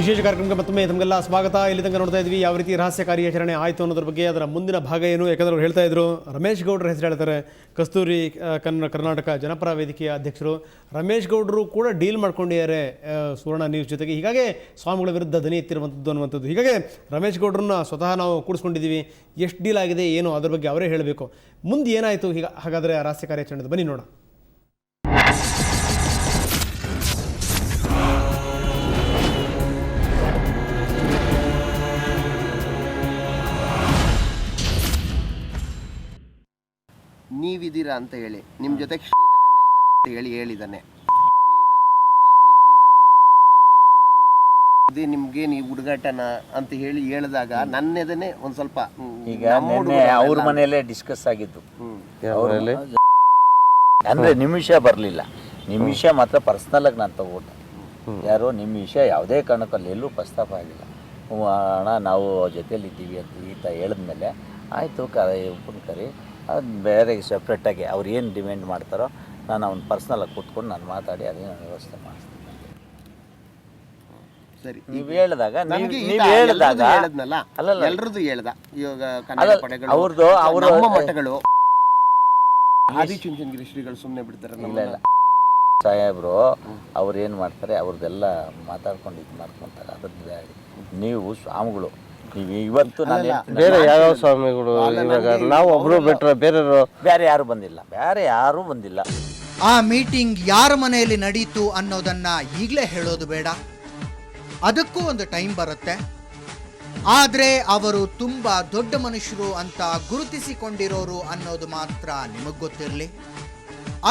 ವಿಶೇಷ ಕಾರ್ಯಕ್ರಮಕ್ಕೆ ಮತ್ತೊಮ್ಮೆ ತಮಗೆಲ್ಲ ಸ್ವಾಗತ. ಇಲ್ಲಿ ತನಕ ನೋಡ್ತಾ ಇದ್ವಿ ಯಾವ ರೀತಿ ರಹಸ್ಯ ಕಾರ್ಯಾಚರಣೆ ಆಯಿತು ಅನ್ನೋದ್ರ ಬಗ್ಗೆ. ಅದರ ಮುಂದಿನ ಭಾಗ ಏನು, ಯಾಕಂದ್ರೆ ಅವ್ರು ಹೇಳ್ತಾ ಇದ್ರು, ರಮೇಶ್ ಗೌಡ್ರ ಹೆಸರು ಹೇಳ್ತಾರೆ. ಕಸ್ತೂರಿ ಕರ್ನಾಟಕ ಜನಪರ ವೇದಿಕೆಯ ಅಧ್ಯಕ್ಷರು ರಮೇಶ್ ಗೌಡರು ಕೂಡ ಡೀಲ್ ಮಾಡ್ಕೊಂಡಿದ್ದಾರೆ ಸುವರ್ಣ ನ್ಯೂಸ್ ಜೊತೆಗೆ. ಹೀಗಾಗಿ ಸ್ವಾಮಿಗಳ ವಿರುದ್ಧ ದನಿ ಎತ್ತಿರುವಂಥದ್ದು ಅನ್ನುವಂಥದ್ದು. ಹೀಗಾಗಿ ರಮೇಶ್ ಗೌಡ್ರನ್ನ ಸ್ವತಃ ನಾವು ಕೂಡಿಸ್ಕೊಂಡಿದ್ದೀವಿ. ಎಷ್ಟು ಡೀಲ್ ಆಗಿದೆ ಏನು ಅದ್ರ ಬಗ್ಗೆ ಅವರೇ ಹೇಳಬೇಕು. ಮುಂದೆ ಏನಾಯಿತು ಹಾಗಾದರೆ ಆ ರಹಸ್ಯ ಕಾರ್ಯಾಚರಣೆ ಬನ್ನಿ ನೋಡೋಣ. ನೀವಿದ್ದೀರಾ ಅಂತ ಹೇಳಿ ನಿಮ್ಮ ಜೊತೆಗೆ ಶ್ರೀಧರಣ್ಣ ಇದ್ದಾರೆ ಅಂತ ಹೇಳಿದ್ದಾನೆ. ಅಗ್ನಿಶ್ರೀಧರ್ ನಿಮ್ಗೆ ನೀವು ಹುಡುಗಾಟನ ಅಂತ ಹೇಳಿದಾಗ ನನ್ನೆದನೆ ಒಂದ್ ಸ್ವಲ್ಪ ಈಗ ಅವ್ರ ಮನೆಯಲ್ಲೇ ಡಿಸ್ಕಸ್ ಆಗಿದ್ದು. ಅಂದ್ರೆ ನಿಮಿಷ ಬರಲಿಲ್ಲ. ನಿಮಿಷ ಮಾತ್ರ ಪರ್ಸ್ನಲ್ ಆಗಿ ನಾನು ತಗೊಂಡೆ. ಯಾರು ನಿಮಿಷ ಯಾವುದೇ ಕಾರಣಕ್ಕಲ್ಲಿ ಎಲ್ಲೂ ಪ್ರಸ್ತಾಪ ಆಗಿಲ್ಲ. ಅಣ್ಣ ನಾವು ಜೊತೆಯಲ್ಲಿ ಇದ್ದೀವಿ ಅಂತ ಈತ ಹೇಳಿದ್ಮೇಲೆ ಆಯಿತು ಒಬ್ಬನ ಕರಿ ಅದು ಬೇರೆ ಸಪ್ರೇಟಾಗಿ ಅವ್ರು ಏನು ಡಿಮ್ಯಾಂಡ್ ಮಾಡ್ತಾರೋ ನಾನು ಅವ್ನು ಪರ್ಸ್ನಲಾಗಿ ಕೂತ್ಕೊಂಡು ನಾನು ಮಾತಾಡಿ ಅದೇನು ವ್ಯವಸ್ಥೆ ಮಾಡಿಸ್ತೀನಿ. ಸರಿ, ನೀವು ಹೇಳಿದಾಗ ಅಲ್ಲಲ್ಲ ಎಲ್ರದ್ದು ಹೇಳ್ದ. ಇವಾಗ ಕನ್ನಡ ಪಡೆಗಳು ಅವ್ರದ್ದು ಅವರು ಮಠಗಳು ಆದಿಚುಂಚನಗಿರಿ ಶ್ರೀಗಳು ಸುಮ್ಮನೆ ಬಿಡ್ತಾರೆ. ಇಲ್ಲ ಸಾಹೇಬ್ರು ಅವ್ರು ಏನು ಮಾಡ್ತಾರೆ, ಅವ್ರದ್ದೆಲ್ಲ ಮಾತಾಡ್ಕೊಂಡು ಇದು ಮಾಡ್ಕೊತಾರೆ. ಅದ್ರದ್ದು ನೀವು ಸ್ವಾಮಿಗಳು ನೀವು ಇವತ್ತು ಬೇರೆ ಯಾವ ಸ್ವಾಮಿಗಳು ಇವಾಗ ನಾವು ಒಬ್ರು ಬಿಟ್ರೆ ಬೇರೆ ಯಾರು ಬಂದಿಲ್ಲ. ಆ ಮೀಟಿಂಗ್ ಯಾರ ಮನೆಯಲ್ಲಿ ನಡೀತು ಅನ್ನೋದನ್ನ ಈಗಲೇ ಹೇಳೋದು ಬೇಡ. ಅದಕ್ಕೂ ಒಂದು ಟೈಮ್ ಬರುತ್ತೆ. ಆದ್ರೆ ಅವರು ತುಂಬಾ ದೊಡ್ಡ ಮನುಷ್ಯರು ಅಂತ ಗುರುತಿಸಿಕೊಂಡಿರೋರು ಅನ್ನೋದು ಮಾತ್ರ ನಿಮಗ್ ಗೊತ್ತಿರಲಿ.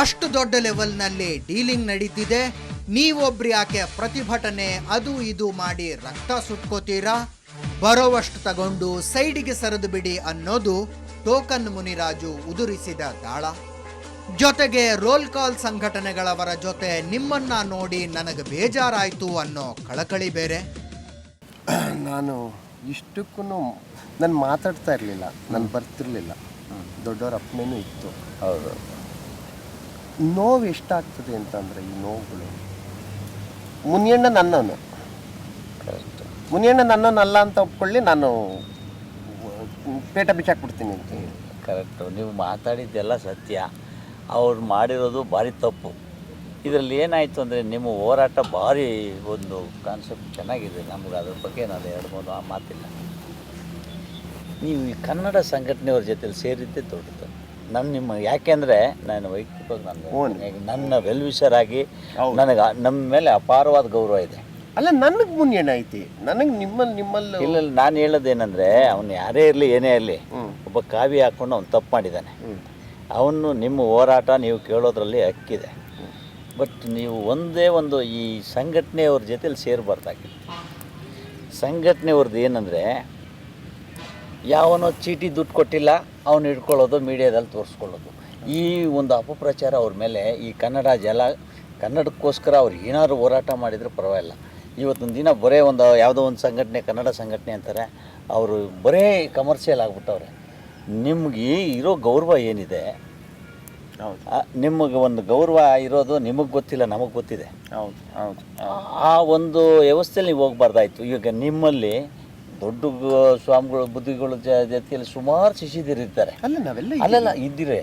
ಅಷ್ಟು ದೊಡ್ಡ ಲೆವೆಲ್ನಲ್ಲಿ ಡೀಲಿಂಗ್ ನಡೀತಿದೆ. ನೀವೊಬ್ರು ಯಾಕೆ ಪ್ರತಿಭಟನೆ ಅದು ಇದು ಮಾಡಿ ರಕ್ತ ಸುಟ್ಕೋತೀರಾ? ಬರೋವಷ್ಟು ತಗೊಂಡು ಸೈಡಿಗೆ ಸರಿದು ಬಿಡಿ ಅನ್ನೋದು ಟೋಕನ್ ಮುನಿರಾಜು ಉದುರಿಸಿದ ದಾಳ. ಜೊತೆಗೆ ರೋಲ್ ಕಾಲ್ ಸಂಘಟನೆಗಳವರ ಜೊತೆ ನಿಮ್ಮನ್ನ ನೋಡಿ ನನಗೆ ಬೇಜಾರಾಯ್ತು ಅನ್ನೋ ಕಳಕಳಿ ಬೇರೆ. ನಾನು ಇಷ್ಟಕ್ಕೂ ನಾನು ಮಾತಾಡ್ತಾ ಇರಲಿಲ್ಲ, ನಾನು ಬರ್ತಿರ್ಲಿಲ್ಲ. ದೊಡ್ಡವ್ರ ಅಪ್ಪನೇನೂ ಇತ್ತು. ಹೌದು, ನೋವು ಎಷ್ಟಾಗ್ತದೆ ಅಂತಂದರೆ ಈ ನೋವುಗಳು ಮುನಿಯಣ್ಣ ನನ್ನವನಲ್ಲ ಅಂತ ಒಪ್ಕೊಳ್ಳಿ, ನಾನು ಪೇಟ ಬಿಚ್ಚಾಕ್ಬಿಡ್ತೀನಿ ಅಂತ. ಕರೆಕ್ಟು. ನೀವು ಮಾತಾಡಿದ್ದೆಲ್ಲ ಸತ್ಯ. ಅವ್ರು ಮಾಡಿರೋದು ಭಾರಿ ತಪ್ಪು. ಇದರಲ್ಲಿ ಏನಾಯಿತು ಅಂದರೆ ನಿಮ್ಮ ಹೋರಾಟ ಭಾರಿ ಒಂದು ಕಾನ್ಸೆಪ್ಟ್ ಚೆನ್ನಾಗಿದೆ. ನಮ್ಗೆ ಅದ್ರ ಬಗ್ಗೆ ನಾನು ಹೇಳ್ಬೋದು, ಆ ಮಾತಿಲ್ಲ. ನೀವು ಈ ಕನ್ನಡ ಸಂಘಟನೆಯವ್ರ ಜೊತೆಲಿ ಸೇರಿದ್ದೇ ದೊಡ್ಡದು. ನಿಮ್ಮ ಯಾಕೆಂದರೆ ನಾನು ವೈಯಕ್ತಿಕವಾಗಿ ನನ್ನ ವೆಲ್ವಿಷರ್ ಆಗಿ ನನಗೆ ನಮ್ಮ ಮೇಲೆ ಅಪಾರವಾದ ಗೌರವ ಇದೆ. ಅಲ್ಲ, ನನಗೆ ಮುನಿಯಣ್ಣ ಐತಿ, ನನಗೆ ನಿಮ್ಮಲ್ಲಿ ಇಲ್ಲ. ನಾನು ಹೇಳೋದೇನೆಂದರೆ ಅವನು ಯಾರೇ ಇರಲಿ ಏನೇ ಇರಲಿ, ಒಬ್ಬ ಕಾವಿ ಹಾಕ್ಕೊಂಡು ಅವ್ನು ತಪ್ಪು ಮಾಡಿದ್ದಾನೆ. ಅವನು ನಿಮ್ಮ ಹೋರಾಟ ನೀವು ಕೇಳೋದ್ರಲ್ಲಿ ಹಕ್ಕಿದೆ. ಬಟ್ ನೀವು ಒಂದೇ ಒಂದು ಈ ಸಂಘಟನೆಯವ್ರ ಜೊತೆಲಿ ಸೇರಬಾರ್ದಾಗಿತ್ತು. ಸಂಘಟನೆಯವ್ರದ್ದು ಏನಂದರೆ ಯಾವನೋ ಚೀಟಿ ದುಡ್ಡು ಕೊಟ್ಟಿಲ್ಲ ಅವನು ಹಿಡ್ಕೊಳ್ಳೋದು, ಮೀಡಿಯಾದಲ್ಲಿ ತೋರಿಸ್ಕೊಳ್ಳೋದು, ಈ ಒಂದು ಅಪಪ್ರಚಾರ ಅವ್ರ ಮೇಲೆ. ಈ ಕನ್ನಡಕ್ಕೋಸ್ಕರ ಅವ್ರು ಏನಾದ್ರು ಹೋರಾಟ ಮಾಡಿದರೆ ಪರವಾಗಿಲ್ಲ. ಇವತ್ತೊಂದು ದಿನ ಬರೇ ಒಂದು ಯಾವುದೋ ಒಂದು ಸಂಘಟನೆ ಕನ್ನಡ ಸಂಘಟನೆ ಅಂತಾರೆ, ಅವರು ಬರೇ ಕಮರ್ಷಿಯಲ್ ಆಗಿಬಿಟ್ಟವ್ರೆ. ನಿಮ್ಗೆ ಇರೋ ಗೌರವ ಏನಿದೆ, ನಿಮಗೆ ಒಂದು ಗೌರವ ಇರೋದು ನಿಮಗೆ ಗೊತ್ತಿಲ್ಲ, ನಮಗೆ ಗೊತ್ತಿದೆ. ಆ ಒಂದು ವ್ಯವಸ್ಥೆಯಲ್ಲಿ ನೀವು ಹೋಗ್ಬಾರ್ದಾಯ್ತು. ಈಗ ನಿಮ್ಮಲ್ಲಿ ದೊಡ್ಡ ಸ್ವಾಮಿಗಳು ಬುದ್ಧಿಗಳ ಜೊತೆಯಲ್ಲಿ ಸುಮಾರು ಶಿಷ್ಯರಿರ್ತಾರೆ. ಅಲ್ಲೆಲ್ಲ ಇದ್ದಿರೆ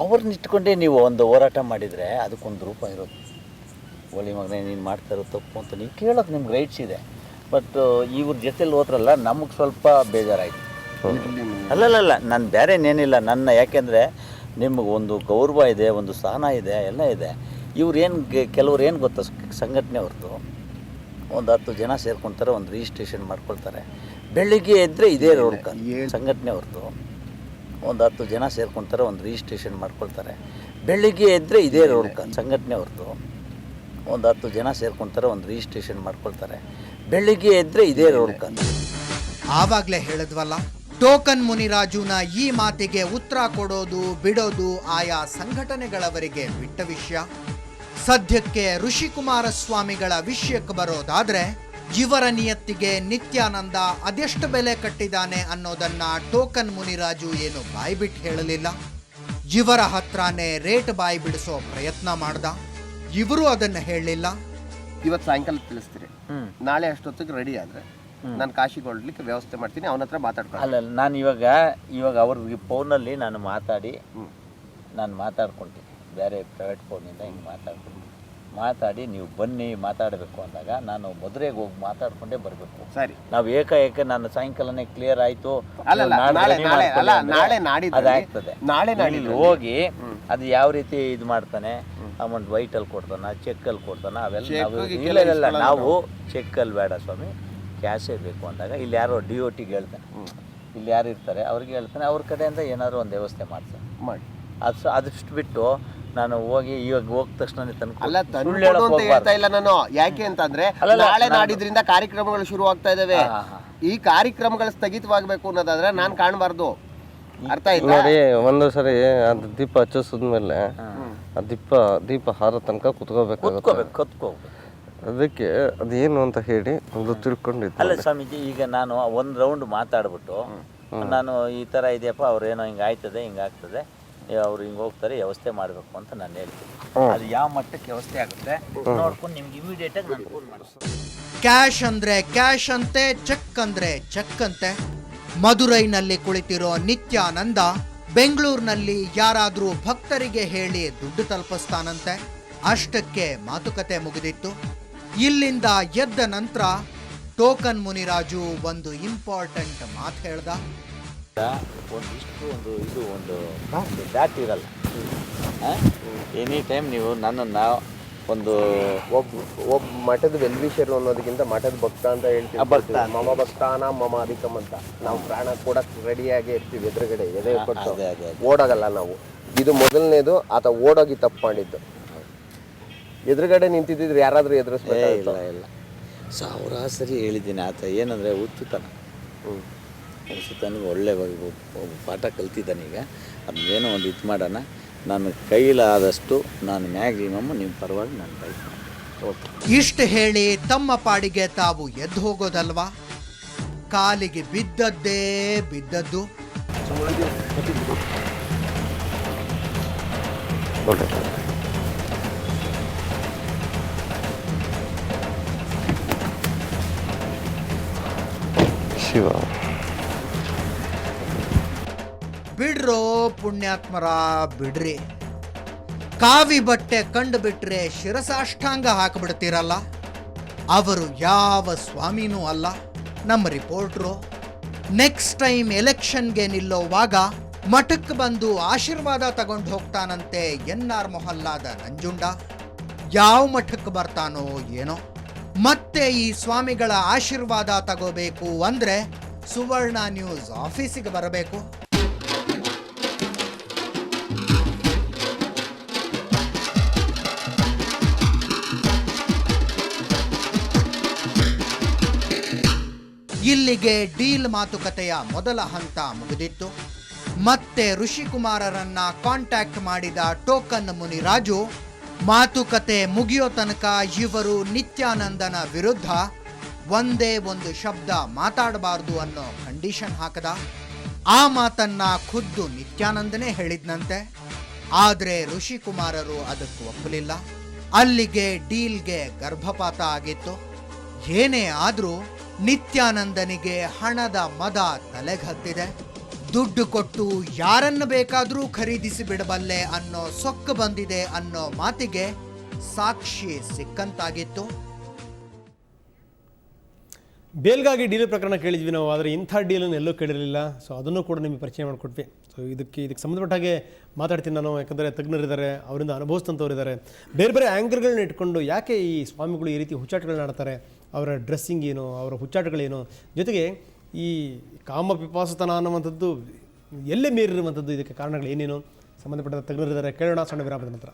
ಅವ್ರನ್ನ ಇಟ್ಕೊಂಡೇ ನೀವು ಒಂದು ಹೋರಾಟ ಮಾಡಿದರೆ ಅದಕ್ಕೊಂದು ರೂಪ ಇರೋದು. ಒಳ್ಳೆ ಮಗನೇ ನೀನು ಮಾಡ್ತಾ ಇರೋ ತಪ್ಪು ಅಂತ ನೀವು ಕೇಳೋಕೆ ನಿಮ್ಗೆ ರೈಟ್ಸ್ ಇದೆ. ಬಟ್ ಇವ್ರ ಜೊತೆಲಿ ಹೋದ್ರಲ್ಲ ನಮಗೆ ಸ್ವಲ್ಪ ಬೇಜಾರಾಯಿತು. ಅಲ್ಲಲ್ಲ, ನಾನು ಬೇರೆ ಏನಿಲ್ಲ. ಯಾಕೆಂದರೆ ನಿಮಗೆ ಒಂದು ಗೌರವ ಇದೆ, ಒಂದು ಸ್ಥಾನ ಇದೆ, ಎಲ್ಲ ಇದೆ. ಕೆಲವ್ರು ಏನು ಗೊತ್ತಾ, ಸಂಘಟನೆ ಅವ್ರದ್ದು ಒಂದು 10 ಜನ ಸೇರ್ಕೊಳ್ತಾರೆ, ಒಂದು ರಿಜಿಸ್ಟ್ರೇಷನ್ ಮಾಡ್ಕೊಳ್ತಾರೆ. ಬೆಳಿಗ್ಗೆ ಎದ್ದರೆ ಇದೇ ರೋಲ್ ಕಾಲ್. ಸಂಘಟನೆ ಅವ್ರದ್ದು ಒಂದು 10 ಜನ ಸೇರ್ಕೊಳ್ತಾರೆ, ಒಂದು ರಿಜಿಸ್ಟ್ರೇಷನ್ ಮಾಡ್ಕೊಳ್ತಾರೆ. ಬೆಳಿಗ್ಗೆ ಎದ್ದರೆ ಇದೇ ರೋಲ್ ಕಾಲ್. ಸಂಘಟನೆ ಅವ್ರದ್ದು ಒಂದು 10 ಜನ ಸೇರ್ಕೊಳ್ತಾರೆ, ಒಂದು ರಿಜಿಸ್ಟ್ರೇಷನ್ ಮಾಡ್ಕೊಳ್ತಾರೆ. ಬೆಳಿಗ್ಗೆ ಎದ್ದರೆ ಇದೇ ರೋಲ್ ಕಾಲ್. ಆವಾಗಲೇ ಹೇಳಿದ್ವಲ್ಲ, ಟೋಕನ್ ಮುನಿರಾಜುನ ಈ ಮಾತಿಗೆ ಉತ್ತರ ಕೊಡೋದು ಬಿಡೋದು ಆಯಾ ಸಂಘಟನೆಗಳವರಿಗೆ ಬಿಟ್ಟ ವಿಷಯ. ಸದ್ಯಕ್ಕೆ ಋಷಿಕುಮಾರ ಸ್ವಾಮಿಗಳ ವಿಷಯಕ್ಕೆ ಬರೋದಾದ್ರೆ, ಇವರ ನಿಯತ್ತಿಗೆ ನಿತ್ಯಾನಂದ ಅದೆಷ್ಟು ಬೆಲೆ ಕಟ್ಟಿದ್ದಾನೆ ಅನ್ನೋದನ್ನ ಟೋಕನ್ ಮುನಿರಾಜು ಏನು ಬಾಯ್ಬಿಟ್ಟು ಹೇಳಲಿಲ್ಲ. ಇವರ ಹತ್ರನೇ ರೇಟ್ ಬಾಯಿ ಬಿಡಿಸೋ ಪ್ರಯತ್ನ ಮಾಡ್ದ. ಇವರು ಅದನ್ನು ಹೇಳಲಿಲ್ಲ. ಇವತ್ತು ಸಾಯಂಕಾಲ ತಿಳಿಸ್ತೀರಿ, ನಾಳೆ ಅಷ್ಟೊತ್ತಿಗೆ ರೆಡಿ ಆದರೆ ನಾನು ಕಾಶಿಗೆ ಹೊರಡ್ಲಿಕ್ಕೆ ವ್ಯವಸ್ಥೆ ಮಾಡ್ತೀನಿ, ಅವನ ಹತ್ರ ಮಾತಾಡ್ಕೊಂಡು. ಅಲ್ಲ ನಾನು ಇವಾಗ ಅವ್ರಿಗೆ ಫೋನಲ್ಲಿ ನಾನು ಮಾತಾಡ್ಕೊಳ್ತೀನಿ, ಬೇರೆ ಪ್ರೈವೇಟ್ ಫೋನಿಂದ ಹಿಂಗೆ ಮಾತಾಡಿ ನೀವು ಬನ್ನಿ ಮಾತಾಡಬೇಕು ಅಂದಾಗ ನಾನು ಮದುವೆಗೆ ಹೋಗಿ ಮಾತಾಡ್ಕೊಂಡೇ ಬರಬೇಕು. ಸರಿ, ನಾವು ಏಕಾಏಕ ನಾನು ಸಾಯಂಕಾಲನೇ ಕ್ಲಿಯರ್ ಆಯಿತು ಅದಾಗ್ತದೆ. ನಾಳೆ ಹೋಗಿ ಅದು ಯಾವ ರೀತಿ ಇದು ಮಾಡ್ತಾನೆ, ಅಮೌಂಟ್ ವೈಟಲ್ಲಿ ಕೊಡ್ತಾನೆ, ಚೆಕ್ಕಲ್ಲಿ ಕೊಡ್ತಾನೆ, ಅವೆಲ್ಲ ಇಲ್ಲ. ನಾವು ಚೆಕ್ಕಲ್ಲಿ ಬೇಡ ಸ್ವಾಮಿ, ಕ್ಯಾಶೇ ಬೇಕು ಅಂದಾಗ ಇಲ್ಲಿ ಯಾರೋ DOTಗೆ ಹೇಳ್ತಾನೆ, ಇಲ್ಲಿ ಯಾರು ಇರ್ತಾರೆ ಅವ್ರಿಗೆ ಹೇಳ್ತಾನೆ, ಅವ್ರ ಕಡೆಯಿಂದ ಏನಾದರೂ ಒಂದು ವ್ಯವಸ್ಥೆ ಮಾಡ್ತಾನೆ ಮಾಡಿ. ಅದಷ್ಟು ಬಿಟ್ಟು ನಾನು ಹೋಗಿ ಇವಾಗ ಹೋದ ತಕ್ಷಣ ಇಲ್ಲ ನಾನು. ಯಾಕೆ ಅಂತಂದ್ರೆ ನಾಳೆ ನಾಡಿದ್ರಿಂದ ಕಾರ್ಯಕ್ರಮಗಳು ಶುರು ಆಗ್ತಾ ಇದಾವೆ. ಈ ಕಾರ್ಯಕ್ರಮಗಳು ಸ್ಥಗಿತವಾಗಬೇಕು ಅನ್ನೋದಾದ್ರೆ ನಾನು ಕಾಣಬಾರ್ದು. ಅರ್ಥ ಆಯ್ತು ನೋಡಿ. ಒಂದು ಸರಿ ಅದು ದೀಪ ಹಚ್ಚಿಸಿದ್ಮೇಲೆ ಆ ದೀಪ ಹಾರ ತನಕ ಕುತ್ಕೋಬೇಕು. ಅದಕ್ಕೆ ಅದೇನು ಅಂತ ಹೇಳಿ ಒಂದು ತಿಳ್ಕೊಂಡಿದ್ದೆ. ಅಲ್ಲ ಸ್ವಾಮೀಜಿ, ಈಗ ನಾನು ಒಂದು ರೌಂಡ್ ಮಾತಾಡ್ಬಿಟ್ಟು ನಾನು ಈ ಥರ ಇದೆಯಪ್ಪ, ಅವ್ರೇನೋ ಹಿಂಗೆ ಆಯ್ತದೆ, ಹಿಂಗಾಗ್ತದೆ, ಅವ್ರು ಹಿಂಗೆ ಹೋಗ್ತಾರೆ, ವ್ಯವಸ್ಥೆ ಮಾಡಬೇಕು ಅಂತ ನಾನು ಹೇಳ್ತೀನಿ. ಅದು ಯಾವ ಮಟ್ಟಕ್ಕೆ ವ್ಯವಸ್ಥೆ ಆಗುತ್ತೆ ನೋಡ್ಕೊಂಡು ನಿಮ್ಗೆ ಇಮಿಡಿಯೇಟಾಗಿ ನಾನು ಫೋನ್ ಮಾಡಿಸ್ತೀನಿ. ಕ್ಯಾಶ್ ಅಂದ್ರೆ ಕ್ಯಾಶ್ ಅಂತೆ, ಚೆಕ್ ಅಂದ್ರೆ ಚೆಕ್ ಅಂತೆ. ಮದುರೈನಲ್ಲಿ ಕುಳಿತಿರೋ ನಿತ್ಯಾನಂದ ಬೆಂಗಳೂರಿನಲ್ಲಿ ಯಾರಾದ್ರೂ ಭಕ್ತರಿಗೆ ಹೇಳಿ ದುಡ್ಡು ತಲುಪಿಸ್ತಾನಂತೆ. ಅಷ್ಟಕ್ಕೆ ಮಾತುಕತೆ ಮುಗಿದಿತ್ತು. ಇಲ್ಲಿಂದ ಎದ್ದ ನಂತರ ಟೋಕನ್ ಮುನಿರಾಜು ಒಂದು ಇಂಪಾರ್ಟೆಂಟ್ ಮಾತು ಹೇಳ್ದ. ಒಂದು ದಾಟ್ ಇರಲ್ಲ. ಎನಿ ಟೈಮ್ ನೀವು ನನ್ನನ್ನು ಒಬ್ಬ ಮಠದ ವೆಲ್ವಿಷರು ಅನ್ನೋದಕ್ಕಿಂತ ಮಠದ ಭಕ್ತ ಅಂತ ಹೇಳ್ತೀವಿ. ಮಮ ಭಕ್ತಾನ ಮಮ ಅಧಿಕಂ ಅಂತ. ನಾವು ಪ್ರಾಣ ಕೊಡಕ್ಕೆ ರೆಡಿಯಾಗಿ ಇರ್ತೀವಿ, ಎದುರುಗಡೆ ಎದೆ ಕೊಟ್ಟು ಓಡೋಗಲ್ಲ ನಾವು. ಇದು ಮೊದಲನೇದು. ಆತ ಓಡೋಗಿ ತಪ್ಪು ಮಾಡಿದ್ದು. ಎದುರುಗಡೆ ನಿಂತಿದ್ದಿದ್ರೆ ಯಾರಾದರೂ ಎದುರಿಸ್ಬೇಕು. ಇಲ್ಲ ಸಾವಿರ ಸರಿ ಹೇಳಿದ್ದೀನಿ. ಆತ ಏನಂದರೆ ಹುಚ್ಚುತನ ಒಳ್ಳೆ ಪಾಠ ಕಲ್ತಿದ್ದಾನೆ. ಈಗ ಅದನ್ನೇನೋ ಒಂದು ಇದು ಮಾಡೋಣ. ನಾನು ಕೈಲಾದಷ್ಟು ನಾನು ಮ್ಯಾಕ್ಸಿಮಮ್ ನಿಮ್ಮ ಪರವಾಗಿ ನಾನು ಪ್ರಯತ್ನ. ಇಷ್ಟು ಹೇಳಿ ತಮ್ಮ ಪಾಡಿಗೆ ತಾವು ಎದ್ದು ಹೋಗೋದಲ್ವಾ? ಕಾಲಿಗೆ ಬಿದ್ದದ್ದೇ ಬಿದ್ದದ್ದು. ಶಿವ ಬಿಡ್ರೋ ಪುಣ್ಯಾತ್ಮರ, ಬಿಡ್ರಿ. ಕಾವಿ ಬಟ್ಟೆ ಕಂಡು ಬಿಟ್ರೆ ಶಿರಸಾಷ್ಟಾಂಗ ಹಾಕಿಬಿಡ್ತೀರಲ್ಲ. ಅವರು ಯಾವ ಸ್ವಾಮಿನೂ ಅಲ್ಲ, ನಮ್ಮ ರಿಪೋರ್ಟ್ರು. ನೆಕ್ಸ್ಟ್ ಟೈಮ್ ಎಲೆಕ್ಷನ್ಗೆ ನಿಲ್ಲೋವಾಗ ಮಠಕ್ಕೆ ಬಂದು ಆಶೀರ್ವಾದ ತಗೊಂಡು ಹೋಗ್ತಾನಂತೆ NR ಮೊಹಲ್ಲಾದ ನಂಜುಂಡ. ಯಾವ ಮಠಕ್ಕೆ ಬರ್ತಾನೋ ಏನೋ. ಮತ್ತೆ ಈ ಸ್ವಾಮಿಗಳ ಆಶೀರ್ವಾದ ತಗೋಬೇಕು ಅಂದ್ರೆ ಸುವರ್ಣ ನ್ಯೂಸ್ ಆಫೀಸಿಗೆ ಬರಬೇಕು. ಇಲ್ಲಿಗೆ ಡೀಲ್ ಮಾತುಕತೆಯ ಮೊದಲ ಹಂತ ಮುಗಿದಿತ್ತು. ಮತ್ತೆ ಋಷಿಕುಮಾರರನ್ನ ಕಾಂಟ್ಯಾಕ್ಟ್ ಮಾಡಿದ ಟೋಕನ್ ಮುನಿರಾಜು ಮಾತುಕತೆ ಮುಗಿಯೋ ತನಕ ಇವರು ನಿತ್ಯಾನಂದನ ವಿರುದ್ಧ ಒಂದೇ ಒಂದು ಶಬ್ದ ಮಾತಾಡಬಾರ್ದು ಅನ್ನೋ ಕಂಡೀಷನ್ ಹಾಕದ. ಆ ಮಾತನ್ನ ಖುದ್ದು ನಿತ್ಯಾನಂದನೇ ಹೇಳಿದ್ನಂತೆ. ಆದ್ರೆ ಋಷಿಕುಮಾರರು ಅದಕ್ಕೆ ಒಪ್ಪಲಿಲ್ಲ. ಅಲ್ಲಿಗೆ ಡೀಲ್ಗೆ ಗರ್ಭಪಾತ ಆಗಿತ್ತು. ಏನೇ ಆದ್ರೂ ನಿತ್ಯಾನಂದನಿಗೆ ಹಣದ ಮದ ತಲೆಗತ್ತಿದೆ. ದುಡ್ಡು ಕೊಟ್ಟು ಯಾರನ್ನು ಬೇಕಾದರೂ ಖರೀದಿಸಿ ಬಿಡಬಲ್ಲೆ ಅನ್ನೋ ಸೊಕ್ಕು ಬಂದಿದೆ ಅನ್ನೋ ಮಾತಿಗೆ ಸಾಕ್ಷಿ ಸಿಕ್ಕಂತಾಗಿತ್ತು. ಬೇಲ್ಗಾಗಿ ಡೀಲ್ ಪ್ರಕರಣ ಕೇಳಿದ್ವಿ ನಾವು, ಆದರೆ ಇಂಥ ಡೀಲನ್ನು ಎಲ್ಲೂ ಕೇಳಿರಲಿಲ್ಲ. ಸೊ ಅದನ್ನು ಕೂಡ ನಿಮಗೆ ಪರಿಚಯ ಮಾಡಿಕೊಟ್ವಿ. ಸೊ ಇದಕ್ಕೆ ಸಂಬಂಧಪಟ್ಟ ಹಾಗೆ ಮಾತಾಡ್ತೀನಿ ನಾನು, ಯಾಕಂದರೆ ತಜ್ಞರಿದ್ದಾರೆ, ಅವರಿಂದ ಅನುಭವಿಸಿದಂಥವ್ರಿದ್ದಾರೆ. ಬೇರೆ ಬೇರೆ ಆ್ಯಂಗಲ್ಗಳನ್ನ ಇಟ್ಕೊಂಡು ಯಾಕೆ ಈ ಸ್ವಾಮಿಗಳು ಈ ರೀತಿ ಹುಚ್ಚಾಟಗಳನ್ನ ಆಡ್ತಾರೆ, ಅವರ ಡ್ರೆಸ್ಸಿಂಗ್ ಏನು, ಅವರ ಹುಚ್ಚಾಟಗಳೇನು, ಜೊತೆಗೆ ಈ ಕಾಮ ಪಿಪಾಸುತನ ಅನ್ನುವಂಥದ್ದು ಎಲ್ಲೇ ಮೀರಿರುವಂಥದ್ದು, ಇದಕ್ಕೆ ಕಾರಣಗಳು ಏನೇನು ಸಂಬಂಧಪಟ್ಟ ತಜ್ಞರಿದ್ದಾರೆ. ಕೇಳೋಣ ಸಣ್ಣ ವಿರಾಮದ ನಂತರ.